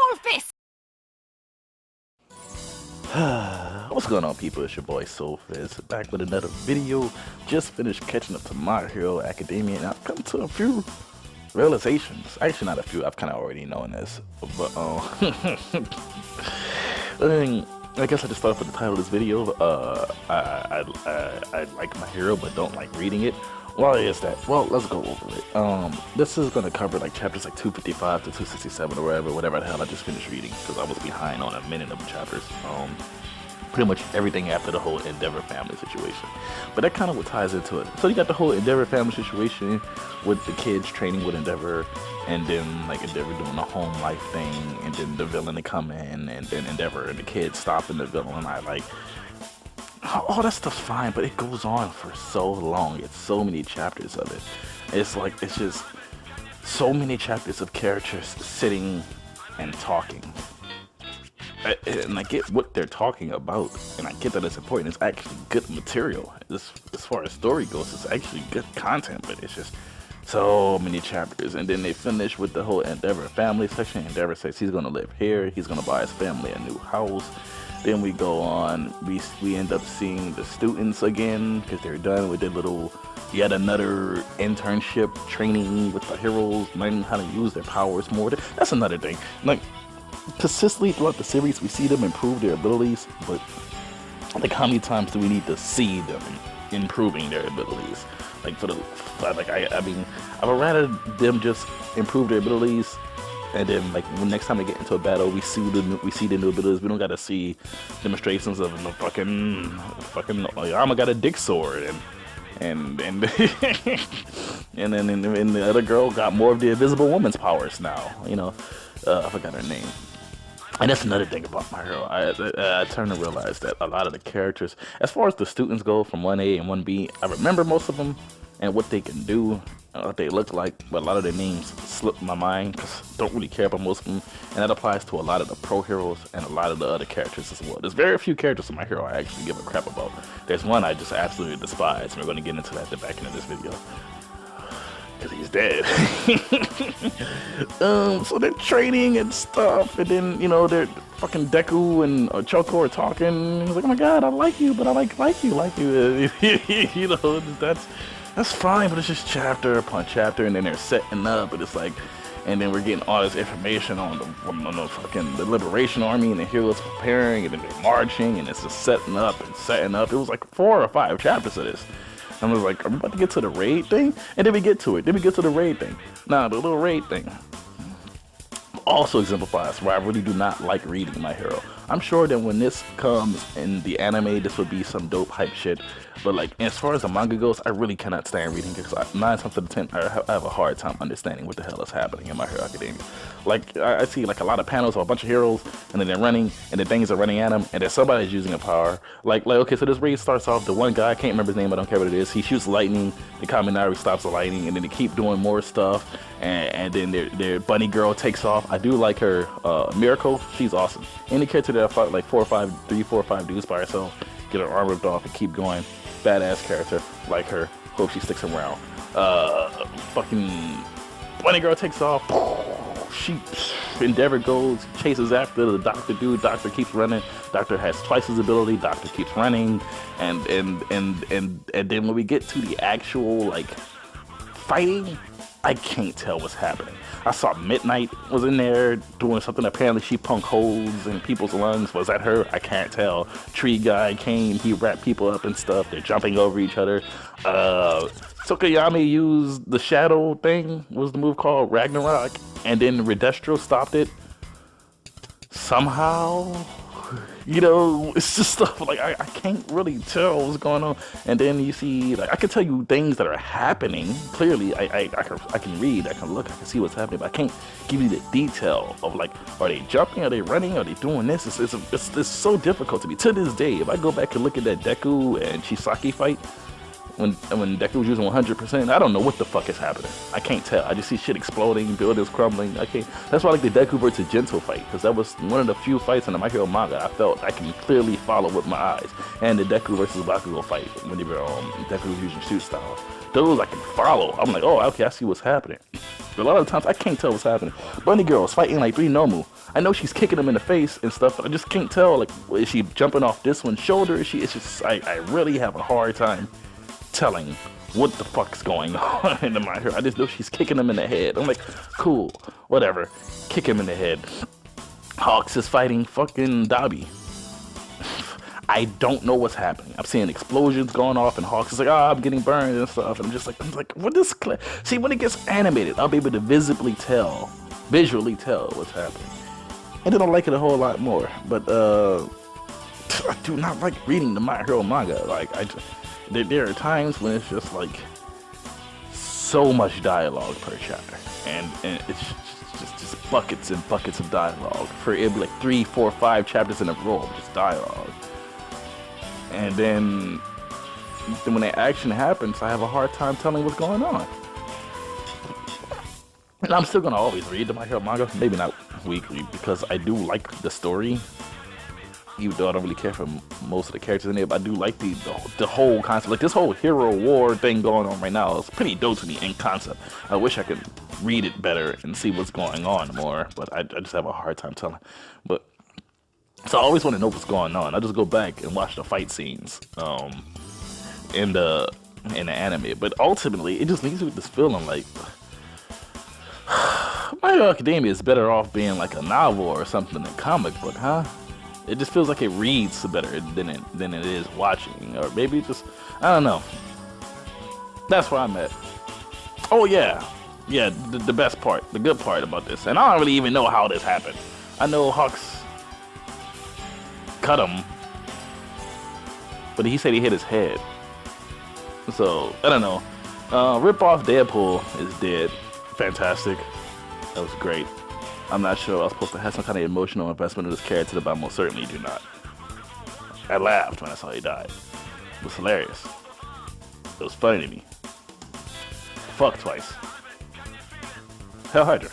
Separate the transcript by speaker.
Speaker 1: Soulfist!
Speaker 2: What's going on, people? It's your boy Soulfist back with another video. Just finished catching up to My Hero Academia, and I've come to a few realizations. Actually, not a few. I've kind of already known this, but I guess I just start with the title of this video. I like My Hero, but don't like reading it. Why is that? Well, let's go over it. This is gonna cover like chapters like 255 to 267 or whatever the hell I just finished reading, because I was behind on a minute of chapters. Pretty much everything after the whole Endeavor family situation. But that kind of what ties into it. So you got the whole Endeavor family situation with the kids training with Endeavor, and then like Endeavor doing the home life thing, and then the villain to come in, and then Endeavor and the kids stopping the villain. And I like, all that stuff's fine, but it goes on for so long. It's so many chapters of it. It's like, it's just so many chapters of characters sitting and talking. And I get what they're talking about, and I get that it's important. It's actually good material. As far as story goes, it's actually good content, but it's just so many chapters. And then they finish with the whole Endeavor family section. Endeavor says he's gonna live here. He's gonna buy his family a new house. Then we go on, we end up seeing the students again, because they're done with their little, yet another internship training with the heroes, learning how to use their powers more. That's another thing. Like, consistently throughout the series, we see them improve their abilities, but like, how many times do we need to see them improving their abilities? Like, I mean, I would rather them just improve their abilities, and then like when next time they get into a battle, we see the new abilities. We don't gotta see demonstrations of the fucking Oyama got a dick sword, and and then the other girl got more of the Invisible Woman's powers now. You know, I forgot her name. And that's another thing about My Hero. I turned to realize that a lot of the characters, as far as the students go from 1A and 1B, I remember most of them and what they can do, what they look like, but a lot of their names slip my mind because I don't really care about most of them. And that applies to a lot of the pro heroes and a lot of the other characters as well. There's very few characters in My Hero I actually give a crap about. There's one I just absolutely despise, and we're going to get into that at the back end of this video, because he's dead. So they're training and stuff, and then, you know, they're fucking Deku and Choco are talking. He's like, oh my god, I like you, but I like you. You know, that's fine, but it's just chapter upon chapter, and then they're setting up, and it's like, and then we're getting all this information on the Liberation Army, and the heroes preparing, and then they're marching, and it's just setting up and setting up. It was like 4 or 5 chapters of this. I was like, are we about to get to the raid thing? And then we get to it. Then we get to the raid thing. Now, the little raid thing also exemplifies why I really do not like reading My Hero. I'm sure that when this comes in the anime, this would be some dope hype shit. But like, as far as the manga goes, I really cannot stand reading it, because 9 times out of 10, I have a hard time understanding what the hell is happening in My Hero Academia. Like, I see like a lot of panels of a bunch of heroes, and then they're running, and then things are running at them, and then somebody's using a power. Like okay, so this raid starts off, the one guy, I can't remember his name, I don't care what it is, he shoots lightning, the Kaminari stops the lightning, and then they keep doing more stuff, and then their bunny girl takes off. I do like her, Miracle, she's awesome. Any character that I fought like 3, 4, or 5 dudes by herself, get her arm ripped off and keep going. Badass character, like her. Hope she sticks around. Fucking bunny girl takes off. Endeavor goes, chases after the Doctor dude. Doctor keeps running. Doctor has twice his ability. Doctor keeps running, and then when we get to the actual like fighting, I can't tell what's happening. I saw Midnight was in there doing something. Apparently she punked holes in people's lungs. Was that her? I can't tell. Tree guy came, he wrapped people up and stuff. They're jumping over each other. Tokuyami used the shadow thing. What was the move called? Ragnarok. And then Redestro stopped it. Somehow. You know, it's just stuff like I can't really tell what's going on. And then you see, like, I can tell you things that are happening. Clearly, I can read, I can look, I can see what's happening, but I can't give you the detail of like, are they jumping, are they running, are they doing this? It's so difficult to me. To this day, if I go back and look at that Deku and Chisaki fight, when Deku was using 100%, I don't know what the fuck is happening. I can't tell. I just see shit exploding, buildings crumbling. I can't. That's why I like the Deku versus Gentle fight, because that was one of the few fights in the My Hero manga I felt I can clearly follow with my eyes. And the Deku versus Bakugo fight, whenever Deku was using shoot style, those I can follow. I'm like, oh, okay, I see what's happening. But a lot of times I can't tell what's happening. Bunny Girl is fighting like 3 Nomu. I know she's kicking him in the face and stuff, but I just can't tell. Like, is she jumping off this one's shoulder? Is she? It's just I really have a hard time telling what the fuck's going on in My Hero. I just know she's kicking him in the head. I'm like, cool, whatever. Kick him in the head. Hawks is fighting fucking Dabi. I don't know what's happening. I'm seeing explosions going off, and Hawks is like, oh, I'm getting burned and stuff. And I'm like, what is? See, when it gets animated, I'll be able to visually tell what's happening, and then I like it a whole lot more. But I do not like reading the My Hero manga. Like, there are times when it's just like so much dialogue per chapter, and it's just buckets and buckets of dialogue for it be like 3, 4, 5 chapters in a row of just dialogue. And then when the action happens, I have a hard time telling what's going on. And I'm still gonna always read the My Hero manga, maybe not weekly, because I do like the story. Even though I don't really care for most of the characters in it, but I do like the whole concept. Like, this whole hero war thing going on right now is pretty dope to me in concept. I wish I could read it better and see what's going on more, but I just have a hard time telling. But so I always want to know what's going on. I just go back and watch the fight scenes in the anime. But ultimately, it just leaves me with this feeling like My Hero Academia is better off being like a novel or something than a comic book, huh? It just feels like it reads better than it is watching, or maybe just, I don't know. That's where I'm at. Oh yeah, the best part, the good part about this, and I don't really even know how this happened. I know Hawks cut him, but he said he hit his head. So I don't know. Rip Off Deadpool is dead. Fantastic. That was great. I'm not sure I was supposed to have some kind of emotional investment in this character, but I most certainly do not. I laughed when I saw he died. It was hilarious. It was funny to me. Fuck twice. Hell Hydra.